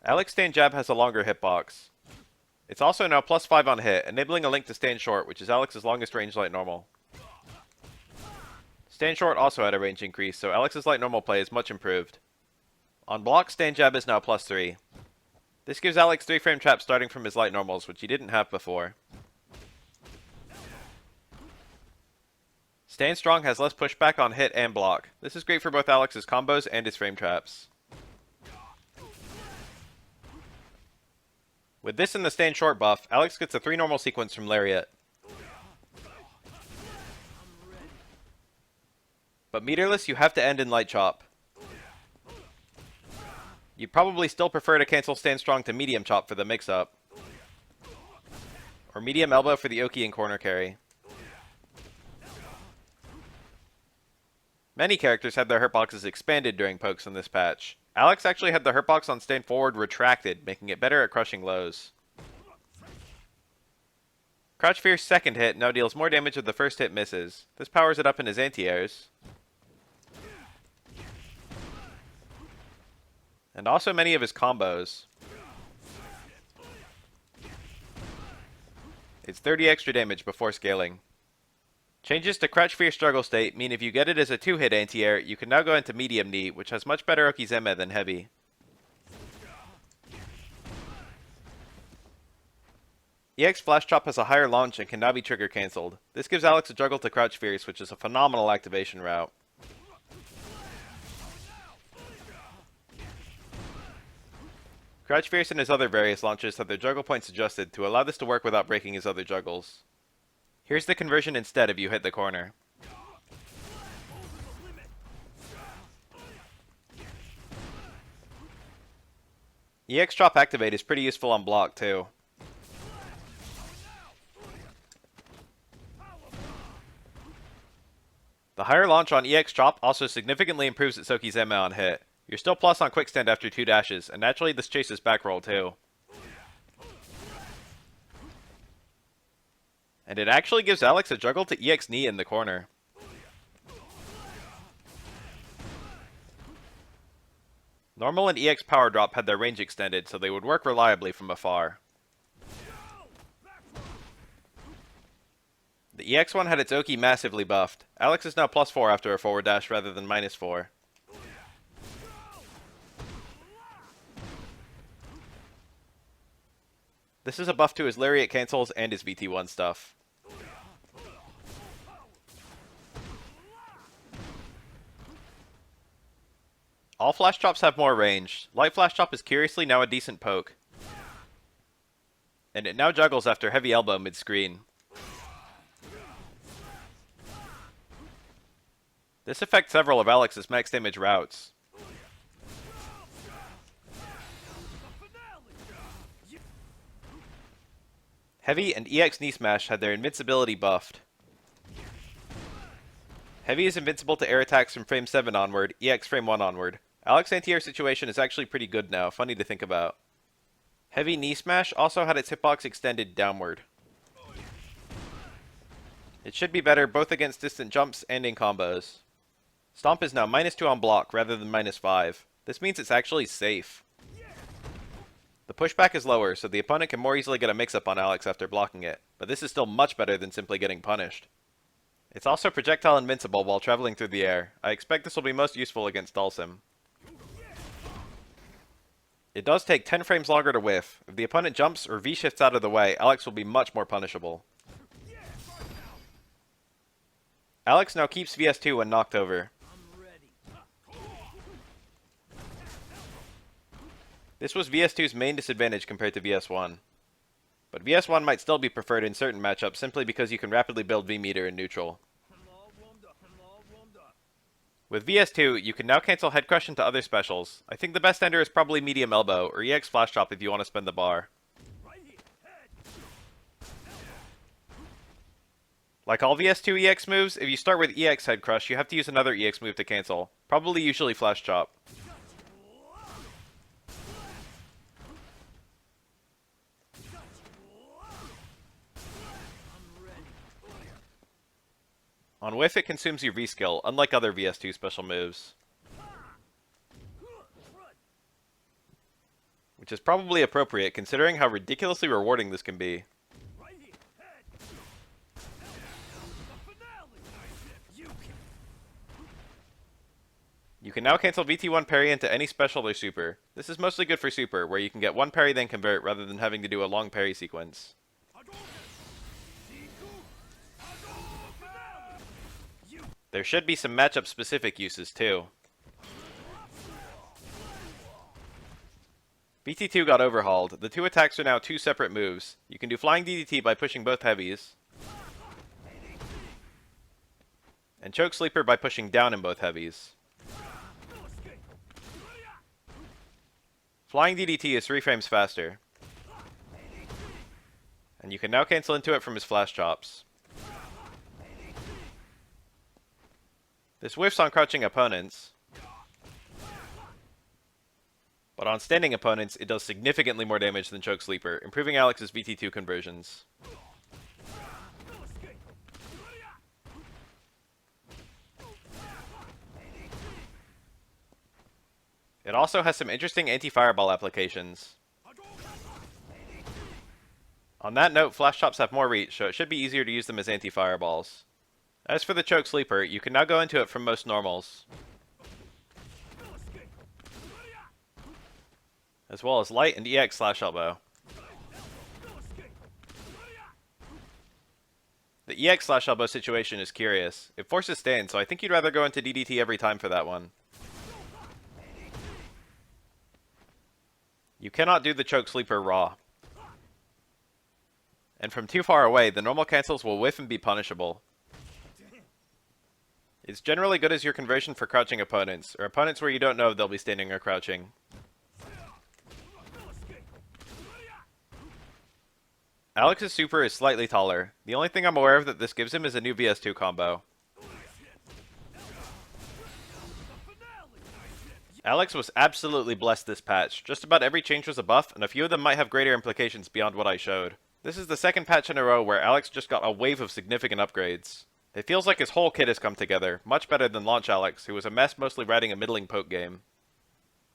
Alex's stand jab has a longer hitbox. It's also now +5 on hit, enabling a link to stand short, which is Alex's longest range light normal. Stand short also had a range increase, so Alex's light normal play is much improved. On block, stand jab is now +3. This gives Alex 3-frame traps starting from his light normals, which he didn't have before. Stand strong has less pushback on hit and block. This is great for both Alex's combos and his frame traps. With this and the stand short buff, Alex gets a 3 normal sequence from Lariat. But meterless, you have to end in light chop. You'd probably still prefer to cancel stand strong to medium chop for the mix-up. Or medium elbow for the Oki and corner carry. Many characters had their hurtboxes expanded during pokes in this patch. Alex actually had the hurtbox on stand forward retracted, making it better at crushing lows. Crouch Fear's second hit now deals more damage if the first hit misses. This powers it up in his anti-airs. And also many of his combos. It's 30 extra damage before scaling. Changes to Crouch Fear Struggle State mean if you get it as a 2-hit anti-air, you can now go into medium knee, which has much better Okizeme than heavy. EX Flash Chop has a higher launch and can now be trigger cancelled. This gives Alex a juggle to Crouch Fierce, which is a phenomenal activation route. Crouch Fierce and his other various launches have their juggle points adjusted to allow this to work without breaking his other juggles. Here's the conversion instead if you hit the corner. EX Chop Activate is pretty useful on block too. The higher launch on EX Chop also significantly improves its Okizeme on hit. You're still plus on quick stand after 2 dashes, and naturally this chases back roll too. And it actually gives Alex a juggle to EX knee in the corner. Normal and EX power drop had their range extended, so they would work reliably from afar. The EX one had its Oki massively buffed. Alex is now +4 after a forward dash rather than -4. This is a buff to his Lariat cancels and his VT1 stuff. All Flash Chops have more range. Light Flash Chop is curiously now a decent poke. And it now juggles after Heavy Elbow mid-screen. This affects several of Alex's max damage routes. Heavy and EX Knee Smash had their invincibility buffed. Heavy is invincible to air attacks from frame 7 onward, EX frame 1 onward. Alex's anti-air situation is actually pretty good now, funny to think about. Heavy Knee Smash also had its hitbox extended downward. It should be better both against distant jumps and in combos. Stomp is now -2 on block rather than -5. This means it's actually safe. The pushback is lower, so the opponent can more easily get a mix-up on Alex after blocking it, but this is still much better than simply getting punished. It's also projectile invincible while traveling through the air. I expect this will be most useful against Dhalsim. It does take 10 frames longer to whiff. If the opponent jumps or V-shifts out of the way, Alex will be much more punishable. Alex now keeps VS2 when knocked over. This was VS2's main disadvantage compared to VS1. But VS1 might still be preferred in certain matchups simply because you can rapidly build V-meter in neutral. With VS2, you can now cancel Head Crush into other specials. I think the best ender is probably Medium Elbow, or EX Flash Chop if you want to spend the bar. Like all VS2 EX moves, if you start with EX Head Crush, you have to use another EX move to cancel. Probably usually Flash Chop. On whiff, it consumes your V-skill, unlike other VS2 special moves. which is probably appropriate considering how ridiculously rewarding this can be. You can now cancel VT1 parry into any special or super. This is mostly good for super, where you can get one parry then convert rather than having to do a long parry sequence. There should be some matchup specific uses too. VT2 got overhauled. The two attacks are now two separate moves. You can do flying DDT by pushing both heavies, and choke sleeper by pushing down in both heavies. Flying DDT is 3 frames faster, and you can now cancel into it from his flash chops. This whiffs on crouching opponents, but on standing opponents it does significantly more damage than choke sleeper, improving Alex's VT2 conversions. It also has some interesting anti-fireball applications. On that note, flash chops have more reach, so it should be easier to use them as anti-fireballs. As for the choke sleeper, you can now go into it from most normals, as well as light and EX slash elbow. The EX slash elbow situation is curious. It forces stand, so I think you'd rather go into DDT every time for that one. You cannot do the choke sleeper raw. And from too far away, the normal cancels will whiff and be punishable. It's generally good as your conversion for crouching opponents, or opponents where you don't know if they'll be standing or crouching. Alex's super is slightly taller. The only thing I'm aware of that this gives him is a new VS2 combo. Alex was absolutely blessed this patch. Just about every change was a buff, and a few of them might have greater implications beyond what I showed. This is the second patch in a row where Alex just got a wave of significant upgrades. It feels like his whole kit has come together, much better than launch Alex, who was a mess mostly riding a middling poke game.